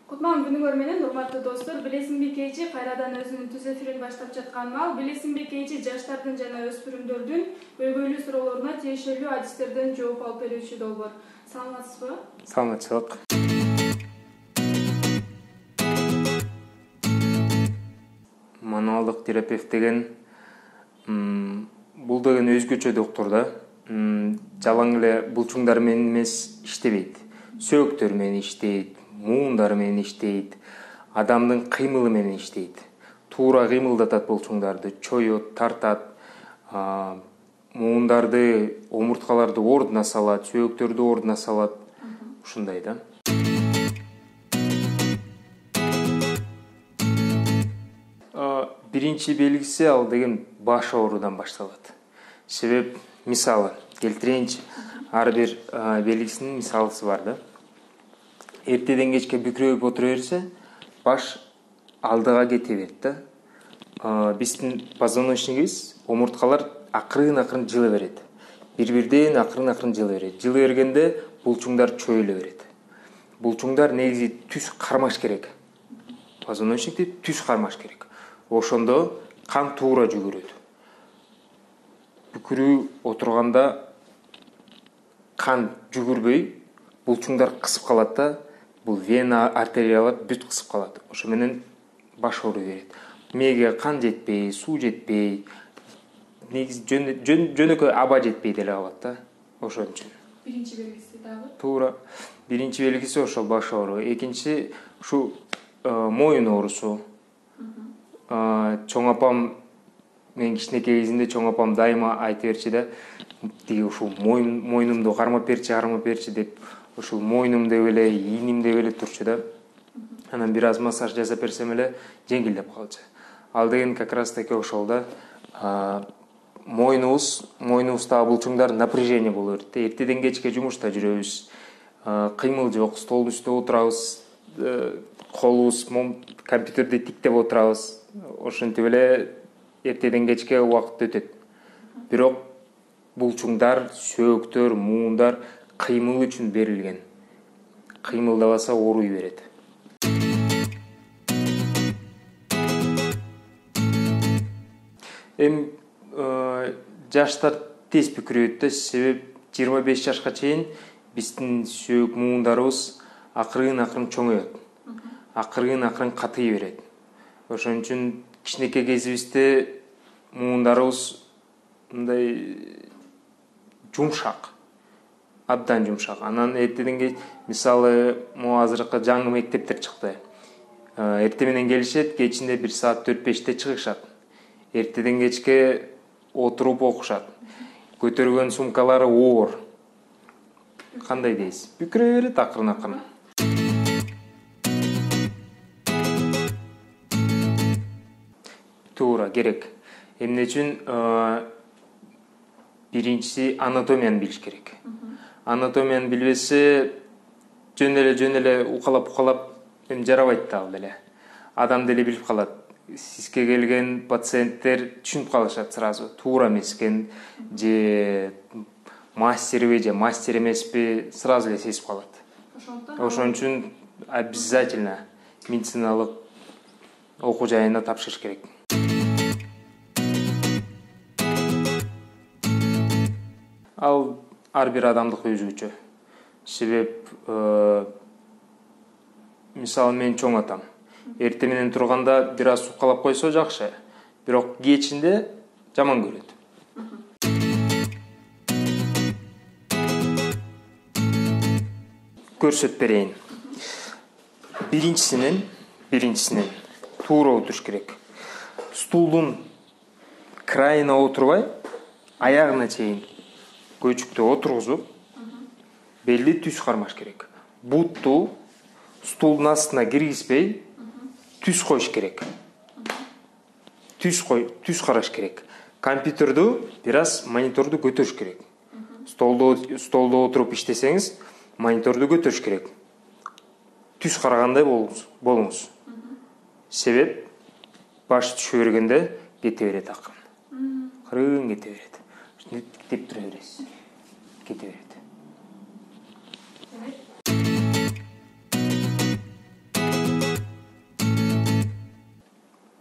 Кутман күнүңөр менен, урматтуу достор. Билесиңби KG кайрадан өзүнүн түз эфирин баштап жаткан мал. Билесиңби KG жаштардын жана өспүрүмдөрдүн көйгөйлүү суроолоруна тиешелүү адистерден жооп алып берүүчү долбоор. Саламатсызбы? Саламатчылык. Мануалдык терапевт деген бул деген өзгөчө доктор да. Жалаң эле булчуңдар менен эмес иштебейт. Сөөктөр менен иштейт, муундар менен иштейт, адамдын кыймылы менен иштейт. Туура кыймылдатат булчуңдарды, чоёт, тартат, муундарды, омурткаларды ордуна салат, сөөктөрдү ордуна салат. Ушундай да. Биринчи белгиси ал деген баш оорудан башталат. Себеп, мисалы келтирейинчи, ар бир белгисинин мисалысы бар да. Эртеден кечке бүкрөйүп отура берсе, баш алдыга кете берет да. Биздин позвоночнигибиз, омурткалар акырын жылы берет. Бир-бирден акырын жылы берет. Жылы бергенде булчуңдар чөйүлө берет. Булчуңдар негизи түз кармаш керек. Позвоночникти түз кармаш керек. Ошондо кан туура жүгүрөт. Бүкүрүү отурганда кан жүгүрбөй, булчуңдар кысып калат да, бул вена, артериялар бүт кысып калат. Ошо менен баш ооруй берет. Мээге кан жетпей, суу жетпей, негизи жөнөкөй аба жетпей деле калат да. Ошон үчүн. Биринчи белгиси дагы? Туура. Биринчи белгиси ошол баш оору. Экинчи ушу моюн оорусу. Чоң апам, мен кичинекей кезимде чоң апам дайыма айтып берчи да, тиги ушул мойнумду кармап берчи деп, ушул мойнум деп эле, ийним деп эле турчу да. Анан бир аз массаж жасап берсем эле жеңилдеп калчу. Ал деген как раз таки ошол да. Мойнубуздагы булчуңдар напряжение боло берет. Эртеден кечке жумушта жүрөбүз. Кыймыл жок, столдун үстүндө отурабыз, колубуз компьютерди тиктеп отурабыз. Ошентип эле эртеден кечке убакыт өтөт. Бирок булчуңдар, сөөктөр, муундар кыймыл үчүн берилген. Кыймылдабаса ооруй берет. Жаштар тез бүкүрөйт да, себеп 25 жашка чейин биздин сөөк муундарыбыз акырын чоңоёт. Акырын катый берет. Ошон үчүн кичинекей кезибизде муундарыбыз мындай жумшак, абдан жумшак. Анан эртеден мисалы, азыркы жаңы мектептер чыкты. Эрте менен келишет, кечинде 1 саат 4-5те чыгышат. Эртеден кечке отуруп окушат. Көтөргөн сумкалары оор. Кандай дейсиз? Бүкүрөй берет акырын. Туура керек. Эмне үчүн биринчиси анатомияны билиш керек. Анатомияны билбесе жөн эле укалап жарабайт да ал деле. Адам деле билип калат. Сизге келген пациенттер түшүнүп калышат сразу. Туура эмес экен, же мастерби, же мастер эмеспи, сразу эле сезип калат. Ошон үчүн обязательно медициналык окуу жайына тапшырыш керек. Ал ар бир адамдыкы өзгөчө. Себеп, мисалы мен чоң атам. Эрте менен турганда бир аз укалап койсо жакшы, бирок кечинде жаман көрөт. Көрсөтүп берейин. Биринчисинен туура отуруш керек. Стулдун крайына отурбай, аягына чейин көчүктү отургузуп, белди түз кармаш керек. Бутту стулдун астына киргизбей, түз коюш керек. Түз караш керек. Компьютерду бир аз мониторду көтөрүш керек. Столдо отуруп иштесеңиз, мониторду көтөрүш керек. Түз карагандай болуңуз. Себеп, баш түшө бергенде кете берет акырын кете берет. Тиктеп тура бересиз. Кете берет.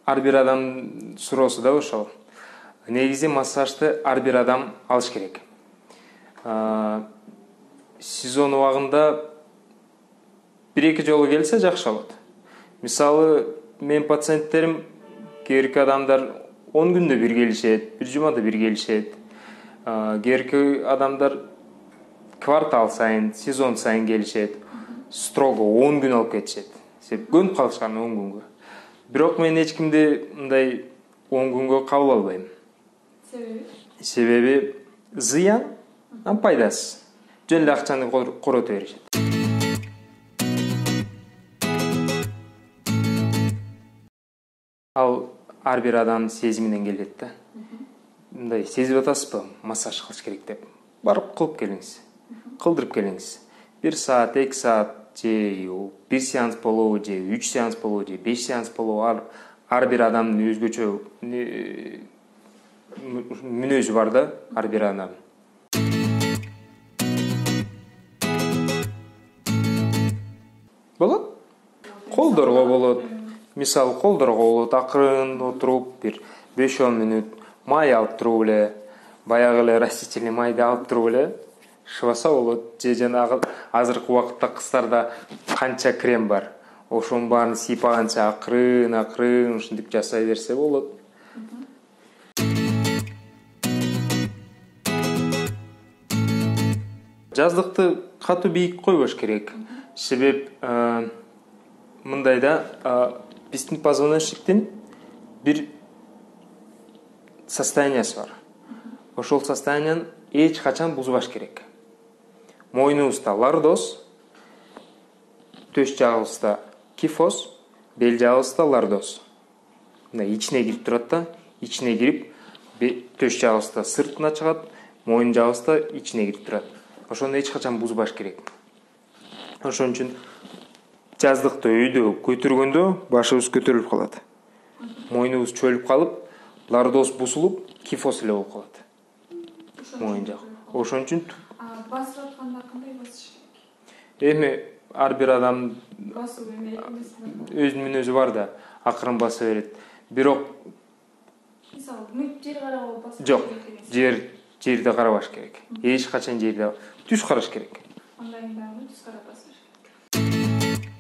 ар бир адам суроосу да ошол. Негизи массажды ар бир адам алыш керек. Сезон убагында 1-2 жолу келсе жакшы болот. Мисалы, мен пациенттерим кээ адамдар 10 күндө бир келишет, 1 жумада бир келишет. Кээ адамдар квартал сайын, сезон сайын келишет. Строго 10 күн алып кетишет. Себеп көнүп калышкан 10 күнгө. Бирок мен эч кимди мындай 10 күнгө кабыл албайм. Себеби зыян, пайдасыз. Жөн эле акчаны корото беришет. Ал ар бир адамдын сезиминен келет да. Мындай сезип атасызбы, массаж кылыш керек деп. Барып кылып келиңиз. Кылдырып келиңиз. 1 саат, 2 саат же 1 сеанс болобу, же 3 сеанс болобу, же 5 сеанс болобу, ар бир адамдын өзгөчө мүнөзү бар да, ар бир адам. Болот? Колдорго болот. Мисалы, колдорго болот, акырын отуруп, бир 5-10 мүнөт май алып туруп эле, баягы эле растительный майды алып туруп эле шыбаса болот. Же жанагы азыркы убакытта кыздарда канча крем бар. Ошонун баарын сыйпаганча акырын ушинтип жасай берсе болот. Жаздыкты катуу бийик койбош керек. Себеп мындай да, биздин позвоночниктин бир состояниясы бар. Ошол состоянияны эч качан бузбаш керек. Мойнубузда лордоз, төш жагыбызда кифоз, бел жагыбызда лордоз. Мындай ичине кирип турат да, ичине кирип, төш жагыбызда сыртына чыгат, мойын жагыбызда ичине кирип турат. Ошону эч качан бузбаш керек. Ошон үчүн жаздыкта өйдө көтөргөндө башыбыз көтөрүлүп калат. Мойнубуз чөлүп калып, лордоз бузулуп, кифоз эле болуп калат. Мойын жак. Ошон үчүн басып атканда кандай басыш керек? Эми ар бир адам Басуу өзүнүн мүнөзү бар да, акырын баса берет. Бирок мисалы, жер карап басыш жок, жерди карабаш керек. Эч качан жерди түз караш керек. Андай дагы түз карап басыш керек.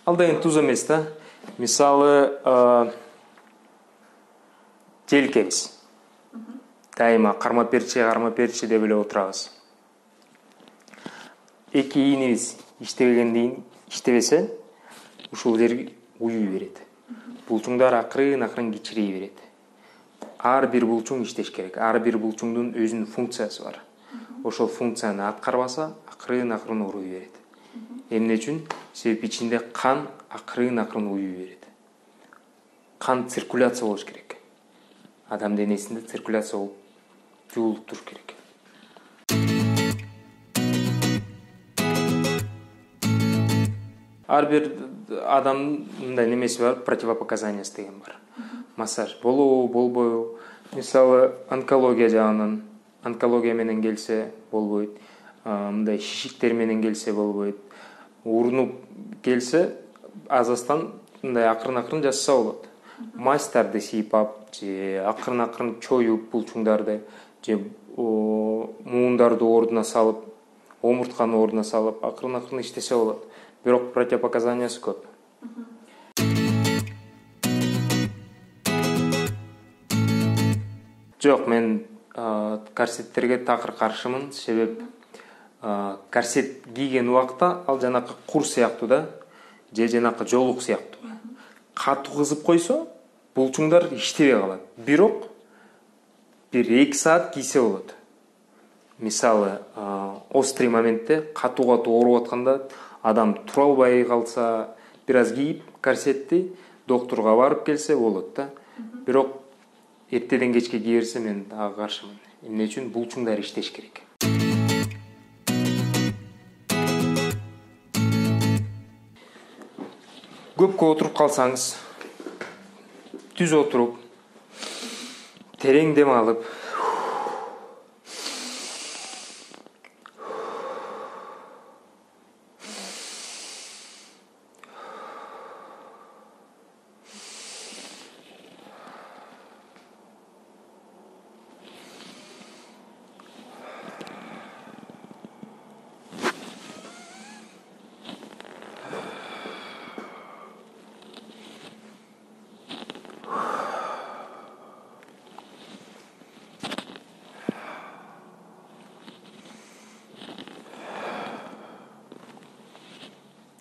Ал деген туз эмес да. Мисалы, желкебиз. Дайыма кармап берчи деп эле отурабыз. Эки ийнибиз иштебесе, ушул жер уюй берет. Булчуңдар акырын кичирей берет. Ар бир булчуң иштеш керек. Ар бир булчуңдун өзүнүн функциясы бар. Ошол функцияны аткарбаса, акырын уруй берет. Эмне үчүн? Себеп ичинде кан акырын уюй берет. Кан циркуляция болуш керек. Адам денесинде циркуляция болуп, жуулуп туруш керек. Ар бир адамдын мындай немеси бар, противопоказаниясы деген бар. Массаж болобу, болбойбу. Мисалы, онкология жагынан, онкология менен келсе болбойт. Мындай шишиктер менен келсе болбойт. Урунуп келсе, азастан мындай акырын жасаса болот. Мастарды сыйпап, же акырын чоюп булчуңдарды, же муундарды ордуна салып, омуртканы ордуна салып, акырын иштесе болот. Бирок противопоказаниясы көп. Жок, мен корсеттерге такыр каршымын. Себеп корсет кийген убакта ал жанакы кур сыяктуу да, же жанакы жолук сыяктуу. Катуу кызып койсо, булчуңдар иштебей калат. Бирок бир 2 саат кийсе болот. Мисалы, острый моментте катуу ооруп атканда адам тура албай калса, бир аз кийип корсетти доктурга барып келсе болот да. Бирок эртеден кечке кийерсе мен ага каршымын. Эмне үчүн? Булчуңдар иштеш керек. Көпкө отуруп калсаңыз, түз отуруп, терең дем алып,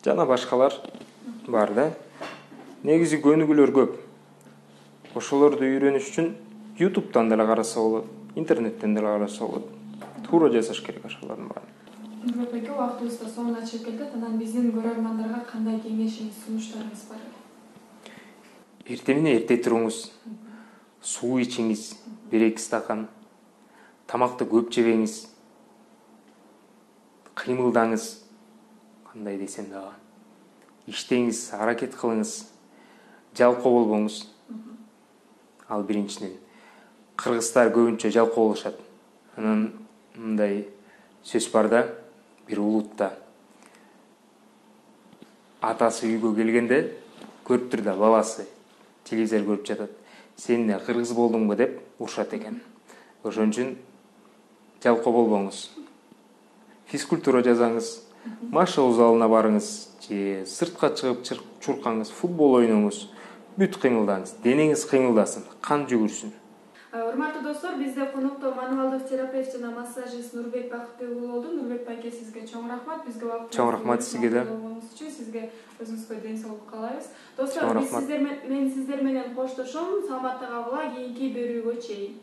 жана башкалар бар да. Негизи көнүгүүлөр көп. Ошолорду үйрөнүш үчүн YouTube'дан деле караса болот, интернеттен деле караса болот. Туура жасаш керек ошолордун баарын. Нурбек байке, убактыбыз да соңуна чыгып келди. Анан биздин көрөрмандарга кандай кеңешиңиз, сунуштарыңыз бар? Эртең менен эрте туруңуз, суу ичиңиз, 1-2 стакан, тамакты көп жебеңиз, кыймылдаңыз, кандай десем дагы, иштеңиз, аракет кылыңыз, жалкоо болбоңуз. Ал биринчиден. Кыргыздар көбүнчө жалкоо болушат. Анан мындай сөз бар да, бир улутта. Атасы үйгө келгенде көрүптүр да баласы телевизор көрүп жатат. Сен эмне кыргыз болдуңбу деп урушат экен. Ошон үчүн жалкоо болбоңуз. Физкультура жасаңыз, машыгуу залына барыңыз, же сыртка чыгып чуркаңыз, футбол ойноңуз, бүт кыймылдаңыз, денеңиз кыймылдасын, кан жүгүрсүн. Урматтуу достор, бизде конокто мануалдык терапевт жана массажист Нурбек Бактыбек болду. Нурбек байке, сизге чоң рахмат. Бизге убакыт. Чоң рахмат сизге да. Сизге өзүңүзгө ден соолук каалайбыз. Достор, мен сиздер менен коштошом. Саламатта калгыла, кийинки берүүгө чейин.